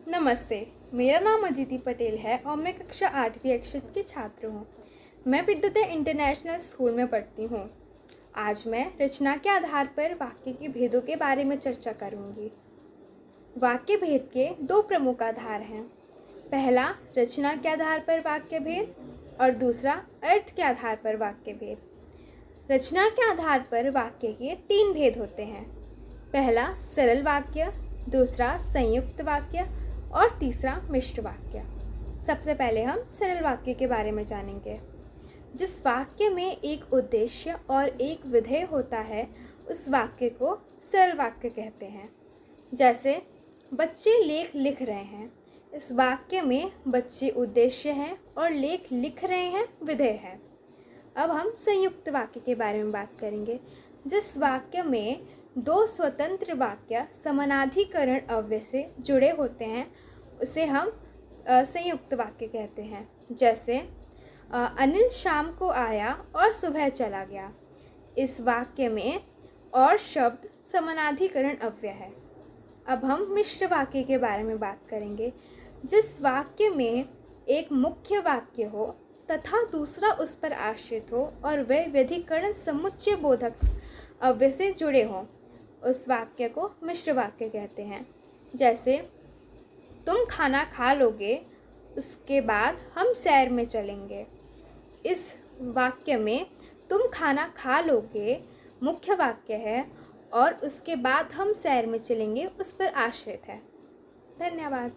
नमस्ते, मेरा नाम अदिति पटेल है और मैं कक्षा 8वीं एक्शन की छात्र हूँ। मैं विद्योदय इंटरनेशनल स्कूल में पढ़ती हूँ। आज मैं रचना के आधार पर वाक्य के भेदों के बारे में चर्चा करूँगी। वाक्य भेद के दो प्रमुख आधार हैं। पहला रचना के आधार पर वाक्य भेद और दूसरा अर्थ के आधार पर वाक्य भेद। रचना के आधार पर वाक्य के तीन भेद होते हैं। पहला सरल वाक्य, दूसरा संयुक्त वाक्य और तीसरा मिश्र वाक्य। सबसे पहले हम सरल वाक्य के बारे में जानेंगे। जिस वाक्य में एक उद्देश्य और एक विधेय होता है उस वाक्य को सरल वाक्य कहते हैं। जैसे बच्चे लेख लिख रहे हैं, इस वाक्य में बच्चे उद्देश्य हैं और लेख लिख रहे हैं विधेय है। अब हम संयुक्त वाक्य के बारे में बात करेंगे। जिस वाक्य में दो स्वतंत्र वाक्य समानाधिकरण अव्यय से जुड़े होते हैं उसे हम संयुक्त वाक्य कहते हैं। जैसे अनिल शाम को आया और सुबह चला गया। इस वाक्य में और शब्द समानाधिकरण अव्यय है। अब हम मिश्र वाक्य के बारे में बात करेंगे। जिस वाक्य में एक मुख्य वाक्य हो तथा दूसरा उस पर आश्रित हो और वह व्यधिकरण समुच्चय बोधक अव्यय से जुड़े हों उस वाक्य को मिश्र वाक्य कहते हैं। जैसे तुम खाना खा लोगे, उसके बाद हम सैर में चलेंगे। इस वाक्य में तुम खाना खा लोगे मुख्य वाक्य है और उसके बाद हम सैर में चलेंगे उस पर आश्रित है। धन्यवाद।